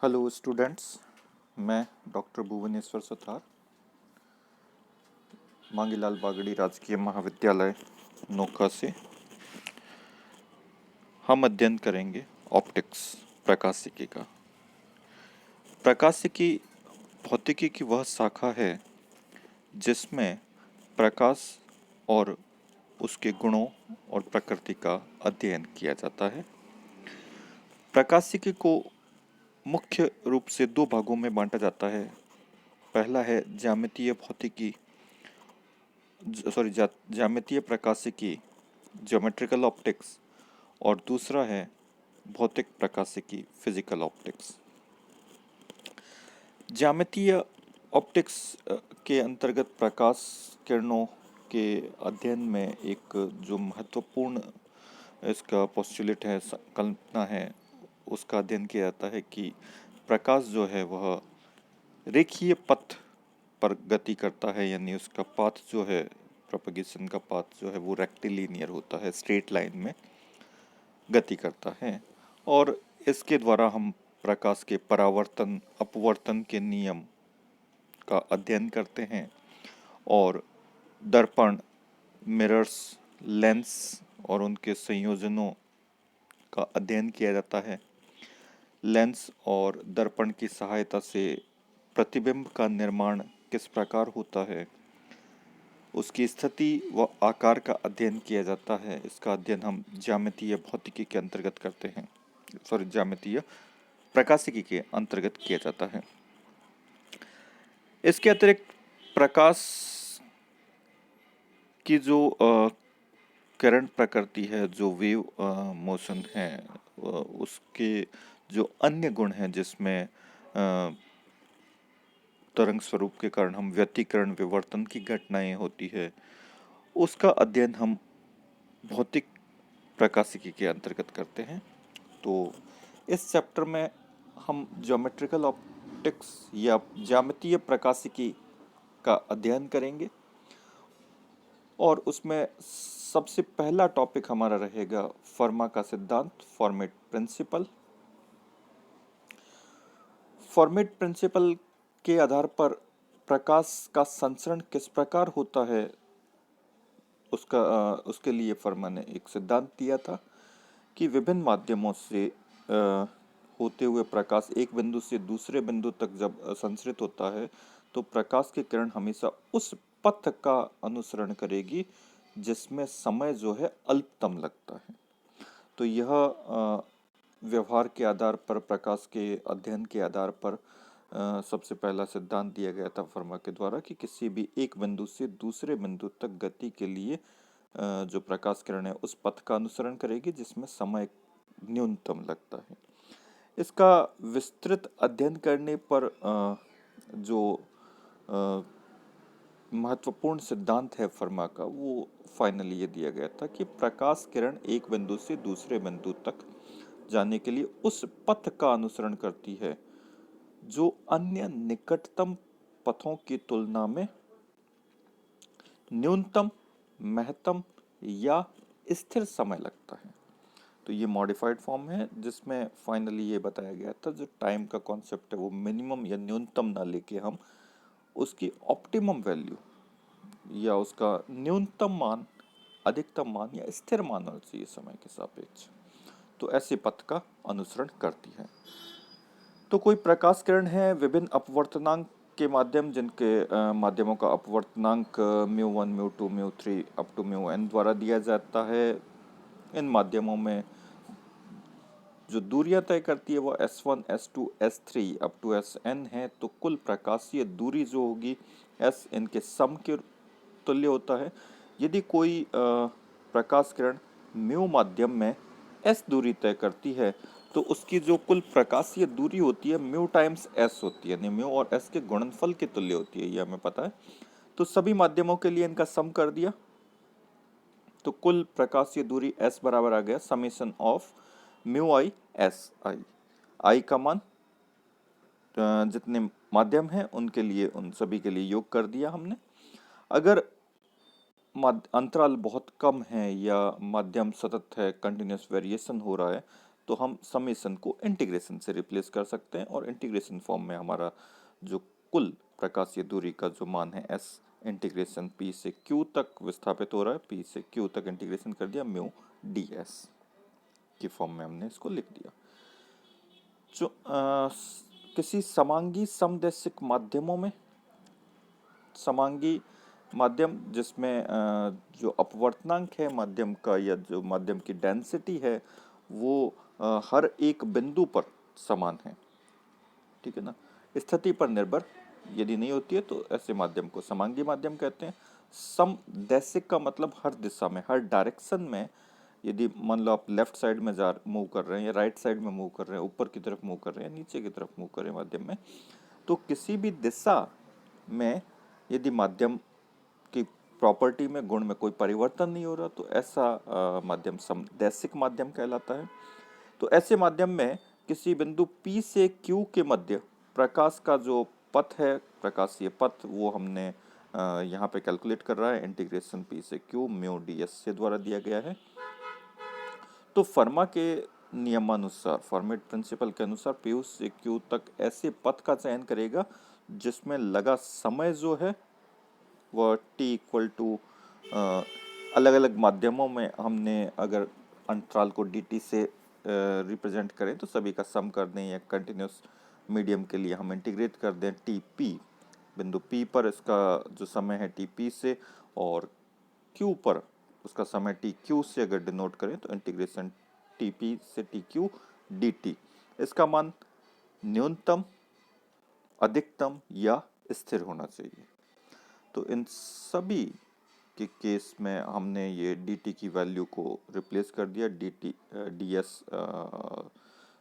Hello students, मैं doctor Bhubaneswar सथार, Mangilal Bagri राजकीय महाविद्यालय नोखा से हम अध्ययन करेंगे ऑप्टिक्स, प्रकाशिकी का। प्रकाशिकी भौतिकी की वह शाखा है जिसमें प्रकाश और उसके गुणों और प्रकृति का अध्ययन किया जाता है। प्रकाशिकी को मुख्य रूप से दो भागों में बांटा जाता है। पहला है ज्यामितीय भौतिकी ज्यामितीय प्रकाशिकी, ज्योमेट्रिकल ऑप्टिक्स, और दूसरा है भौतिक प्रकाशिकी, फिजिकल ऑप्टिक्स। ज्यामितीय ऑप्टिक्स के अंतर्गत प्रकाश किरणों के अध्ययन में एक जो महत्वपूर्ण इसका पोस्टुलेट है, कल्पना है, उसका अध्ययन किया जाता है कि प्रकाश जो है वह रेखीय पथ पर गति करता है, यानी उसका पाथ जो है, प्रोपगेशन का पाथ जो है वो रेक्टिलिनियर होता है, स्ट्रेट लाइन में गति करता है। और इसके द्वारा हम प्रकाश के परावर्तन अपवर्तन के नियम का अध्ययन करते हैं और दर्पण, मिरर्स, लेंस और उनके संयोजनों का अध्ययन किया जाता है। लेंस और दर्पण की सहायता से प्रतिबिंब का निर्माण किस प्रकार होता है, उसकी स्थिति व आकार का अध्ययन किया जाता है। इसका अध्ययन हम ज्यामितीय भौतिकी के अंतर्गत करते हैं, ज्यामितीय प्रकाशिकी के अंतर्गत किया जाता है। इसके अतिरिक्त प्रकाश की जो किरण प्रकृति है, जो वेव मोशन है, उसके जो अन्य गुण हैं जिसमें तरंग स्वरूप के कारण हम व्यतिकरण विवर्तन की घटनाएं होती है, उसका अध्ययन हम भौतिक प्रकाशिकी के अंतर्गत करते हैं। तो इस चैप्टर में हम ज्योमेट्रिकल ऑप्टिक्स या ज्यामितीय प्रकाशिकी का अध्ययन करेंगे और उसमें सबसे पहला टॉपिक हमारा रहेगा फर्मा का सिद्धांत, फॉर्मेट प्रिंसिपल। फॉर्मेट प्रिंसिपल के आधार पर प्रकाश का संचरण किस प्रकार होता है, उसके लिए फर्मा ने एक सिद्धांत दिया था कि विभिन्न माध्यमों से होते हुए प्रकाश एक बिंदु से दूसरे बिंदु तक जब संचरित होता है तो प्रकाश की किरण हमेशा उस पथ का अनुसरण करेगी जिसमें समय जो है अल्पतम लगता है। तो यह व्यवहार के आधार पर, प्रकाश के अध्ययन के आधार पर सबसे पहला सिद्धांत दिया गया था फर्मा के द्वारा कि किसी भी एक बिंदु से दूसरे बिंदु तक गति के लिए जो प्रकाश किरण है उस पथ का अनुसरण करेगी जिसमें समय न्यूनतम लगता है। इसका विस्तृत अध्ययन करने पर जो महत्वपूर्ण सिद्धांत है फर्मा का, वो फाइनली ये दिया गया था कि प्रकाश किरण एक बिंदु से दूसरे बिंदु तक जाने के लिए उस पथ का अनुसरण करती है जो अन्य निकटतम पथों की तुलना में न्यूनतम, महत्तम या स्थिर समय लगता है। तो ये मॉडिफाइड फॉर्म है जिसमें फाइनली ये बताया गया था जो टाइम का कॉन्सेप्ट है वो मिनिमम या न्यूनतम ना लेके हम उसकी ऑप्टिमम वैल्यू या उसका न्यूनतम मान, अधिकतम मान या स्थिर मान होना चाहिए समय के सापेक्ष, तो ऐसे पथ का अनुसरण करती है। तो कोई प्रकाश किरण है विभिन्न अपवर्तनांक के माध्यम, जिनके माध्यमों का अपवर्तनांक μ1, μ2, μ3 अप टू μn द्वारा दिया जाता है। इन माध्यमों में जो दूरियां तय करती है वो S1, S2, S3 up to Sn है। तो कुल प्रकाशीय दूरी जो होगी S इनके सम के तुल्य होता है। यदि कोई प्रकाश किरण म्यू माध्यम में S दूरी तय करती है तो उसकी जो कुल प्रकाशीय दूरी होती है म्यू टाइम्स S होती है, यानी म्यू और S के गुणनफल के तुल्य होती है, ये हमें पता है। तो सभी माध्यमों के लिए इनका सम कर दिया तो कुल प्रकाशीय दूरी S बराबर आ गया summation of mu i s i. I का मान जितने माध्यम हैं उनके लिए, उन सभी के लिए योग कर दिया हमने। अगर अंतराल बहुत कम है या माध्यम सतत है, कंटिन्यूस वेरिएशन हो रहा है, तो हम समेशन को इंटीग्रेशन से रिप्लेस कर सकते हैं और इंटीग्रेशन फॉर्म में हमारा जो कुल प्रकाशीय दूरी का जो मान है s इंटीग्रेशन p से q तक विस्थापित हो रहा है, p से q तक इंटीग्रेशन कर दिया, म्यू ds की फॉर्म में हमने इसको लिख दिया। जो किसी समांगी समदैशिक माध्यमों में, समांगी माध्यम जिसमें जो अपवर्तनांक है माध्यम का या जो माध्यम की डेंसिटी है वो हर एक बिंदु पर समान है, ठीक है ना, स्थिति पर निर्भर यदि नहीं होती है तो ऐसे माध्यम को समांगी माध्यम कहते हैं। समदैशिक का मतलब हर दिशा में, हर डायरेक्शन में, यदि मान लो आप लेफ्ट साइड में जा मूव कर रहे हैं या राइट साइड में मूव कर रहे हैं, ऊपर की तरफ मूव कर रहे हैं, नीचे की तरफ मूव कर रहे हैं माध्यम में, तो किसी भी दिशा में यदि माध्यम की प्रॉपर्टी में, गुण में कोई परिवर्तन नहीं हो रहा तो ऐसा माध्यम समदैशिक माध्यम कहलाता है। तो ऐसे माध्यम में किसी बिंदु P से Q के मध्य प्रकाश का जो पथ है, प्रकाशीय पथ, वो हमने यहाँ पे कैलकुलेट कर रहा है, इंटीग्रेशन P से Q म्यू ds से द्वारा दिया गया है। तो फर्मा के नियमानुसार, फॉर्मेट प्रिंसिपल के अनुसार P से Q तक ऐसे पथ का चयन करेगा जिसमें लगा समय जो है वह t इक्वल टू अलग अलग माध्यमों में हमने अगर अंतराल को dt से रिप्रेजेंट करें तो सभी का सम कर दें, या कंटिन्यूस मीडियम के लिए हम इंटीग्रेट कर दें tp, बिंदु p पर इसका जो समय है tp से, और q पर उसका समय tq से अगर डिनोट करें तो इंटीग्रेशन tp से tq dt, इसका मान न्यूनतम, अधिकतम या स्थिर होना चाहिए। तो इन सभी के केस में हमने ये dt की वैल्यू को रिप्लेस कर दिया, dt ds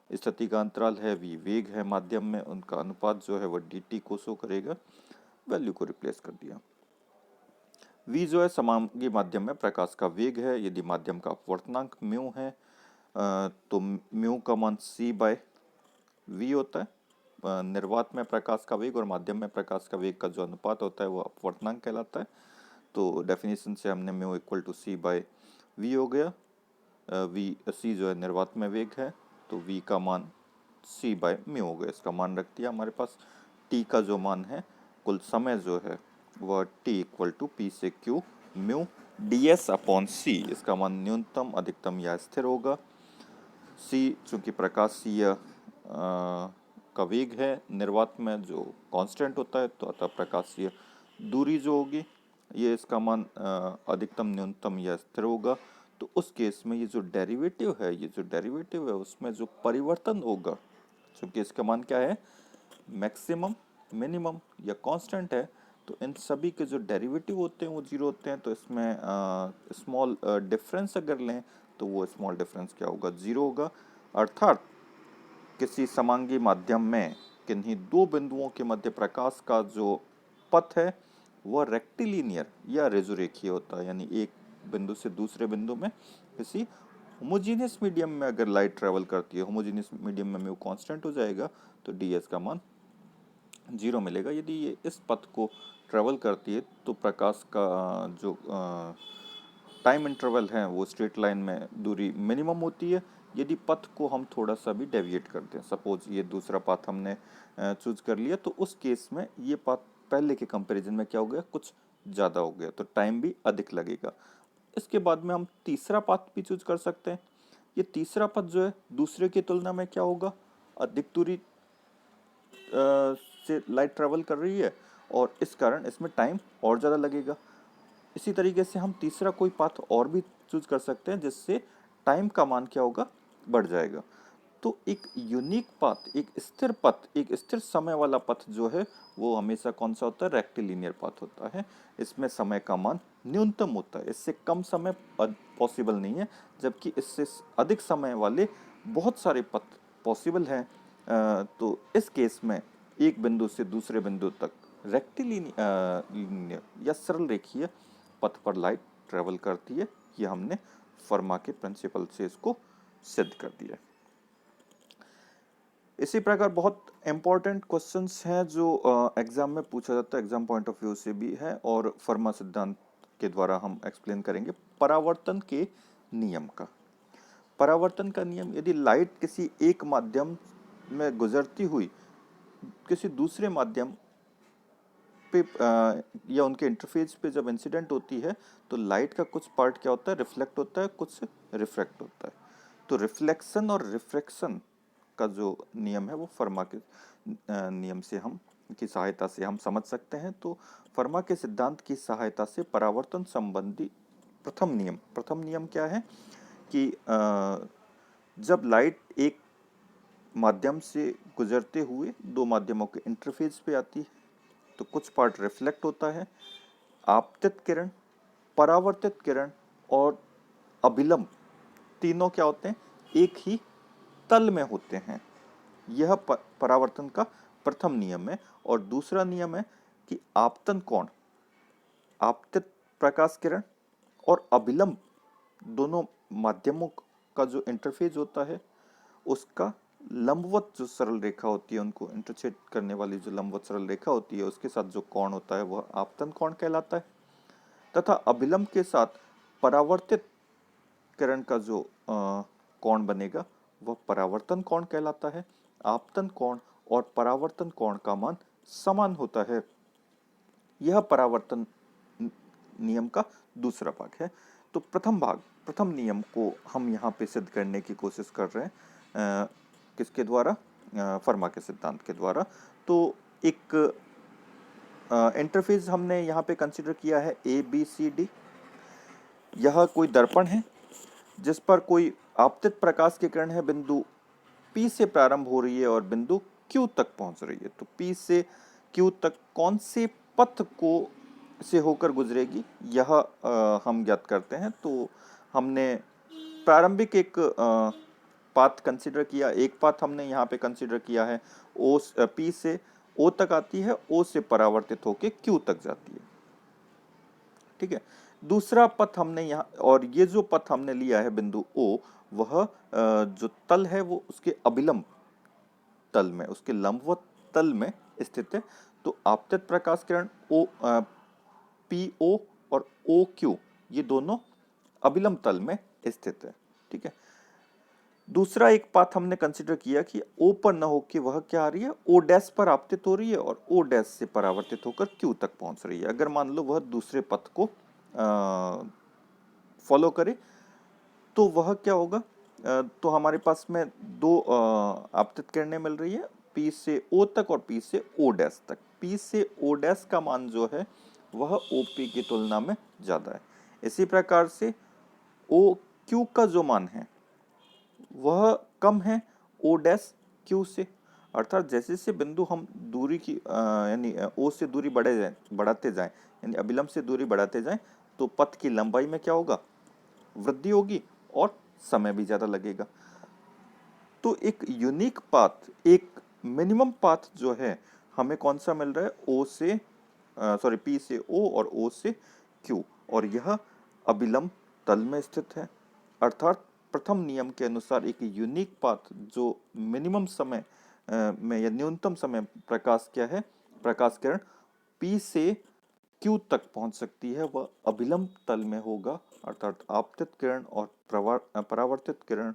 स्थिति का अंतराल है, v वेग है माध्यम में, उनका अनुपात जो है वह dt को शो करेगा, वैल्यू को रिप्लेस कर दिया। v जो है समांगी माध्यम में प्रकाश का वेग है, यदि माध्यम का अपवर्तनांक म्यू है तो म्यू का मान c बाय v होता है। निर्वात में प्रकाश का वेग और माध्यम में प्रकाश का वेग का जो अनुपात होता है वो अपवर्तनांक कहलाता है। तो डेफिनेशन से हमने mu equal to c by v हो गया। c जो है निर्वात में वेग है तो v का मान c बाय म्यू हो गया, इसका मान रख दिया हमारे पास। t का जो मान है, कुल समय जो है वह t इक्वल टू p से q mu ds upon c, इसका मान न्यूनतम, अधिकतम या स्थिर होगा। c चूंकि प्रकाशीय का वेग है निर्वात में जो कांस्टेंट होता है, तो अतः प्रकाशीय दूरी जो होगी ये इसका मान अधिकतम, न्यूनतम या स्थिर होगा। तो उस केस में ये जो डेरिवेटिव है, ये जो डेरिवेटिव है उसमें जो परिवर्तन होगा, चूंकि इसका मान क्या है, मैक्सिमम, मिनिमम या कांस्टेंट है, तो इन सभी के जो डेरिवेटिव होते हैं वो जीरो होते हैं। तो इसमें स्मॉल डिफरेंस अगर लें तो वो स्मॉल डिफरेंस क्या होगा, जीरो होगा। अर्थात किसी समांगी माध्यम में किन्हीं दो बिंदुओं के मध्य प्रकाश का जो पथ है वह रेक्टिलिनियर या रेजोरेखीय होता है, यानी एक बिंदु से दूसरे बिंदु में किसी होमोजीनियस मीडियम में अगर लाइट ट्रेवल करती है, होमोजीनियस मीडियम में म्यू कांस्टेंट हो जाएगा तो ds का मान जीरो मिलेगा। यदि ये इस पथ को ट्रेवल करती है तो प्रकाश का जो टाइम इंटरवल है वो स्ट्रेट लाइन में दूरी मिनिमम होती है। यदि पथ को हम थोड़ा सा भी डेविएट करते हैं, सपोज ये दूसरा पाथ हमने चूज कर लिया, तो उस केस में ये पाथ पहले के कंपैरिजन में क्या हो गया, कुछ ज़्यादा हो गया, तो टाइम भी अधिक लगेगा। इसके बाद में हम तीसरा पाथ भी चूज कर सकते हैं। ये तीसरा पथ जो है दूसरे की तुलना में क्या होगा, अधिक दूरी से लाइट ट्रेवल कर रही है और इस कारण इसमें टाइम और ज़्यादा लगेगा। इसी तरीके से हम तीसरा कोई पाथ और भी चूज कर सकते हैं जिससे टाइम का मान क्या होगा, बढ़ जाएगा। तो एक यूनिक पाथ, एक स्थिर पथ, एक स्थिर समय वाला पथ जो है वो हमेशा कौन सा होता है, रेक्टिलिनियर पाथ होता है। इसमें समय का मान न्यूनतम होता है, इससे कम समय पॉसिबल नहीं है, जबकि इससे अधिक समय वाले बहुत सारे पथ पॉसिबल हैं। तो इस केस में एक बिंदु से दूसरे बिंदु तक रेक्टिलिनियर या सरल रेखीय पथ पर लाइट ट्रेवल करती है। ये हमने फर्मा के प्रिंसिपल से इसको सिद्ध कर दिया। इसी प्रकार बहुत इंपॉर्टेंट क्वेश्चंस हैं जो एग्जाम में पूछा जाता है, एग्जाम पॉइंट ऑफ व्यू से भी है, और फर्मा सिद्धांत के द्वारा हम एक्सप्लेन करेंगे परावर्तन के नियम का। परावर्तन का नियम, यदि लाइट किसी एक माध्यम में गुजरती हुई किसी दूसरे माध्यम पे या उनके इंटरफेस पे जब इंसिडेंट होती है, तो लाइट का कुछ पार्ट क्या होता है, रिफ्लेक्ट होता है, कुछ रिफ्रैक्ट होता है। तो रिफ्लेक्शन और रिफ्रैक्शन का जो नियम है वो फर्मा के नियम से हम की सहायता से हम समझ सकते हैं। तो फर्मा के सिद्धांत की सहायता से परावर्तन संबंधी प्रथम नियम क्या है कि जब लाइट एक माध्यम से गुजरते हुए दो माध्यमों के इंटरफेस पे आती है, तो कुछ पार्ट रिफ्लेक्ट होता है। आपतित किरण, परावर्तित किरण और अभिलंब तीनों क्या होते हैं, एक ही तल में होते हैं। यह परावर्तन का प्रथम नियम है। और दूसरा नियम है कि आपतन कोण, आपतित प्रकाश किरण और अभिलंब दोनों माध्यमों का जो इंटरफेस होता है, उसका लंबवत जो सरल रेखा होती है, उनको इंटरछेद करने वाली जो लंबवत सरल रेखा होती है, उसके साथ जो कोण होता है वह आपतन कोण कहलाता है। तथा अभिलंब के साथ परावर्तित किरण का जो कोण बनेगा वह परावर्तन कोण कहलाता है। आपतन कोण और परावर्तन कोण का मान समान होता है। यह परावर्तन नियम का दूसरा भाग है। तो प्रथम नियम को हम यहाँ पे सिद्ध करने की कोशिश कर रहे हैं, किसके द्वारा, फर्मा के सिद्धांत के द्वारा। तो एक इंटरफेस हमने यहाँ पे कंसिडर किया है ABCD। यह कोई दर्पण है जिस पर कोई आपतित प्रकाश की किरण है, बिंदु P से प्रारंभ हो रही है और बिंदु Q तक पहुंच रही है। तो P से Q तक कौन से पथ को से होकर गुजरेगी, यह हम ज्ञात करते हैं। तो हमने प्रारंभिक एक पाथ कंसिडर किया, एक पाथ हमने यहाँ पे कंसिडर किया है, P से O तक आती है, O से परावर्तित होकर Q तक जाती है। ठीक है। दूसरा पथ हमने यहाँ, और ये जो पथ हमने लिया है बिंदु O, वह जो तल है वो उसके अभिलंब तल में, उसके लंबवत तल में स्थित है। तो आपतित प्रकाश किरण PO और OQ ये दोनों अभिलंब तल में स्थित है। ठीक है। दूसरा एक पाथ हमने कंसिडर किया कि O पर न होके वह क्या आ रही है, O डैश पर आपतित हो रही है और O डैश से परावर्तित होकर Q तक पहुंच रही है। अगर मान लो वह दूसरे पथ को फॉलो करे तो वह क्या होगा, तो हमारे पास में दो आपतित किरणें मिल रही है, P से O तक और P से O डैश तक। P से O डैश का मान जो है वह OP की तुलना में ज़्यादा है। इसी प्रकार से OQ का जो मान है वह कम है O डैश Q से। अर्थात जैसे जैसे बिंदु हम दूरी की यानी O से दूरी बढ़ाते जाएं, यानी अभिलंब से दूरी बढ़ाते जाएं, तो पथ की लंबाई में क्या होगा, वृद्धि होगी और समय भी ज़्यादा लगेगा। तो एक यूनिक पाथ, एक मिनिमम पाथ जो है हमें कौन सा मिल रहा है, P से O और O से Q, और यह अभिलंब तल में स्थित है। अर्थात प्रथम नियम के अनुसार एक यूनिक पाथ जो मिनिमम समय में या न्यूनतम समय प्रकाश क्या है, प्रकाश किरण P से Q तक पहुंच सकती है, वह अभिलंब तल में होगा। अर्थात आपतित किरण और परावर्तित किरण,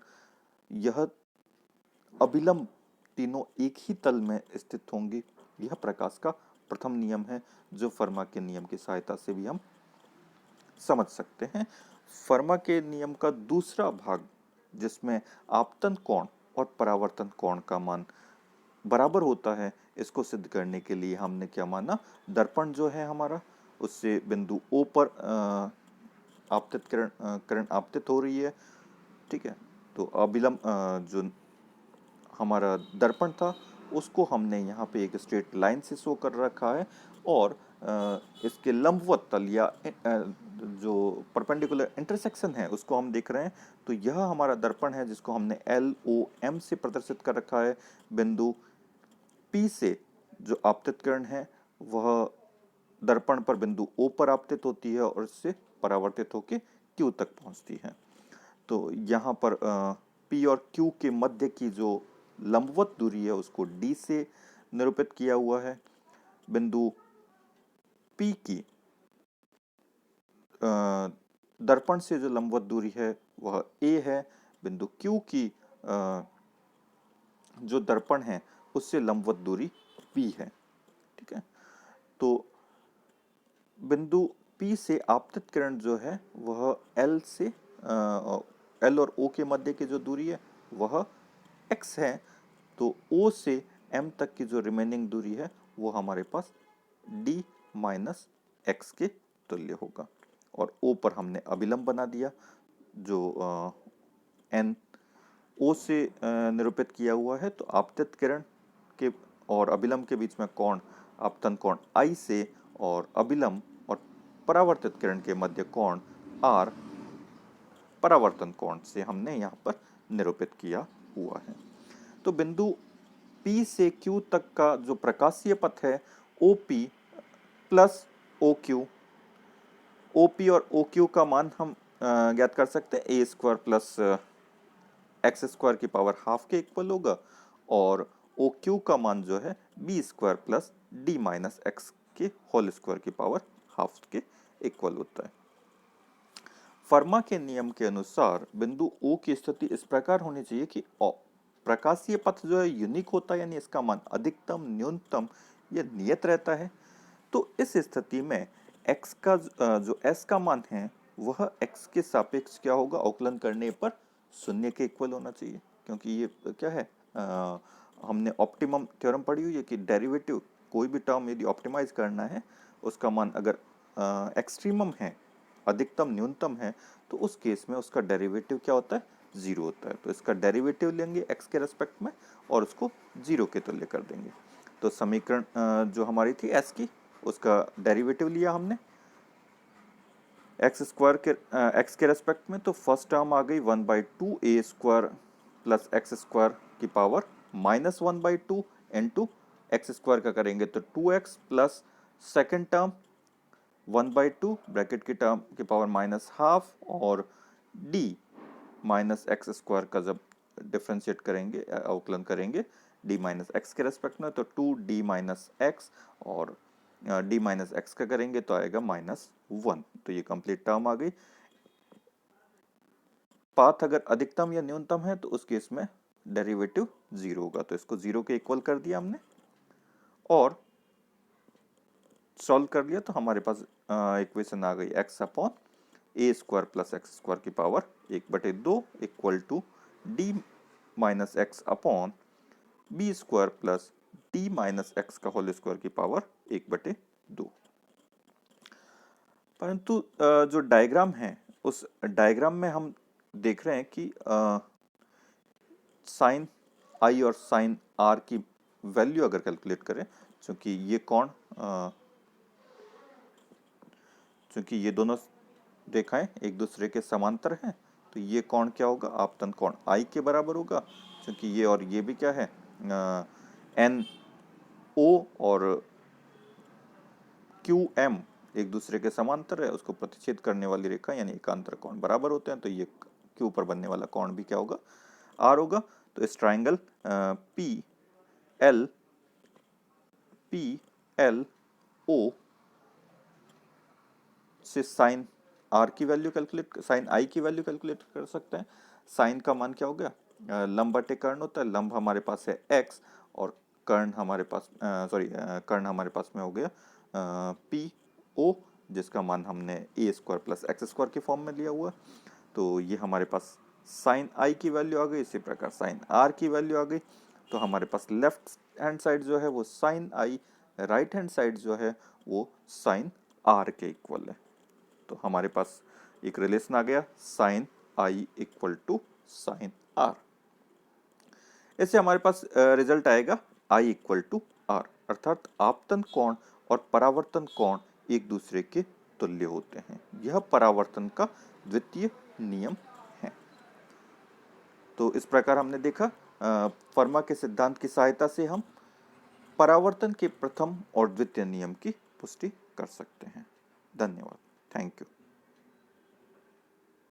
यह अभिलंब तीनों एक ही तल में स्थित होंगी। यह प्रकाश का प्रथम नियम है, जो फर्मा के नियम की सहायता से भी हम समझ सकते हैं। फर्मा के नियम का दूसरा भाग, जिसमें आपतन कोण और परावर्तन कोण का मान बराबर होता है, इसको सिद्ध करने के लिए हमने क्या माना, दर्पण जो है हमारा, उससे बिंदु O पर आपतित किरण आपतित हो रही है। ठीक है। तो अभिलंब जो हमारा दर्पण था उसको हमने यहाँ पे एक स्ट्रेट लाइन से शो कर रखा है, और इसके लंबवत तल या जो परपेंडिकुलर इंटरसेक्शन है उसको हम देख रहे हैं। तो यह हमारा दर्पण है जिसको हमने LOM से प्रदर्शित कर रखा है। बिंदु P से जो आपतित किरण है वह दर्पण पर बिंदु O पर आपतित होती है और इससे परावर्तित होकर Q तक पहुंचती है। तो यहाँ पर P और Q के मध्य की जो लंबवत दूरी है उसको D से निरूपित किया हुआ है। बिंदु P की दर्पण से जो लंबवत दूरी है वह A है। बिंदु Q की जो दर्पण है उससे लंबवत दूरी P है। ठीक है, तो बिंदु P से आपतित किरण जो है वह L और O के मध्य की जो दूरी है वह x है। तो O से M तक की जो रिमेनिंग दूरी है वो हमारे पास d माइनस एक्स के तुल्य होगा। और O पर हमने अभिलंब बना दिया जो n O से निरूपित किया हुआ है। तो आपतित किरण के और अभिलंब के बीच में कोण आपतन कोण I से और अभिलंब और परावर्तित किरण के मध्य कोण R परावर्तन कोण से हमने यहाँ पर निरूपित किया हुआ है। तो बिंदु P से Q तक का जो प्रकाशीय पथ है OP प्लस OQ, OP और OQ का मान हम ज्ञात कर सकते हैं a square plus x square की पावर हाफ के इक्वल होगा और OQ का मान जो है b square plus d minus x के होल स्क्वायर की पावर हाफ के इक्वल होता है। फर्मा के नियम के अनुसार बिंदु O की स्थिति इस प्रकार होनी चाहिए कि प्रकाशीय पथ जो है यूनिक होता है, यानी इसका मान अधिकतम न्यूनतम या नियत रहता है। तो इस स्थिति में x का जो s का मान है वह x के सापेक्ष क्या होगा, अवकलन करने पर शून्य के इक्वल होना चाहिए। क्योंकि ये क्या है, हमने ऑप्टिमम थ्योरम पढ़ी हुई है कि डेरिवेटिव कोई भी टर्म यदि ऑप्टिमाइज करना है उसका मान अगर एक्सट्रीमम है, अधिकतम न्यूनतम है, तो उस केस में उसका डेरिवेटिव क्या होता है, जीरो होता है। तो इसका डेरिवेटिव लेंगे x के रेस्पेक्ट में और उसको जीरो के तुल्य कर देंगे। तो समीकरण जो हमारी थी s की उसका डेरिवेटिव लिया हमने एक्स स्क्वायर के एक्स के रेस्पेक्ट में। तो फर्स्ट टर्म आ गई 1/2 a square plus x square की power minus 1/2 into x square का करेंगे तो 2x plus second term 1/2 bracket की टर्म की पावर माइनस हाफ और d माइनस एक्स स्क्वायर का जब डिफ्रेंशिएट करेंगे अवकलन करेंगे d माइनस एक्स के रेस्पेक्ट में तो 2d माइनस एक्स और d माइनस एक्स का करेंगे तो आएगा -1। तो ये कंप्लीट टर्म आ गई। पाथ अगर अधिकतम या न्यूनतम है तो उस केस में डेरिवेटिव जीरो होगा। तो इसको जीरो के इक्वल कर दिया हमने और सॉल्व कर लिया तो हमारे पास इक्वेशन आ गई x upon a square plus x square की power 1/2 equal to d minus x upon b square plus d minus x का होल स्क्वायर की पावर 1/2। परंतु जो डायग्राम है उस डायग्राम में हम देख रहे हैं कि साइन आई और साइन आर की वैल्यू अगर कैलकुलेट करें, चूंकि ये कोण चूंकि ये दोनों रेखाएं एक दूसरे के समांतर हैं तो ये कोण क्या होगा, आपतन कोण आई के बराबर होगा। क्योंकि ये और ये भी क्या है, एन ओ और क्यू एम एक दूसरे के समांतर है, उसको प्रतिच्छेद करने वाली रेखा यानी एकांतर कोण बराबर होते हैं। तो ये क्यू पर बनने वाला कोण भी क्या होगा, आर होगा। तो इस ट्राइंगल पी एल ओ से साइन आर की वैल्यू कैलकुलेट, साइन आई की वैल्यू कैलकुलेट कर सकते हैं। साइन का मान क्या हो गया, लंब बटे कर्ण होता है। लंब हमारे पास है x और कर्ण हमारे पास कर्ण हमारे पास में हो गया पी ओ, जिसका मान हमने a square plus x square के फॉर्म में लिया हुआ। तो ये हमारे पास साइन आई की वैल्यू आ गई। इसी प्रकार साइन आर की वैल्यू आ गई। तो हमारे पास लेफ्ट हैंड साइड जो है वो साइन आई, राइट हैंड साइड जो है वो साइन आर के इक्वल है। तो हमारे पास एक रिलेशन आ गया sine I equal to sine R. इससे हमारे पास रिजल्ट आएगा आई इक्वल टू आर, अर्थात आपतन कोण और परावर्तन कोण एक दूसरे के तुल्य होते हैं। यह परावर्तन का द्वितीय नियम है। तो इस प्रकार हमने देखा फर्मा के सिद्धांत की सहायता से हम परावर्तन के प्रथम और द्वितीय नियम की पुष्टि कर सकते हैं। धन्यवाद, थैंक यू।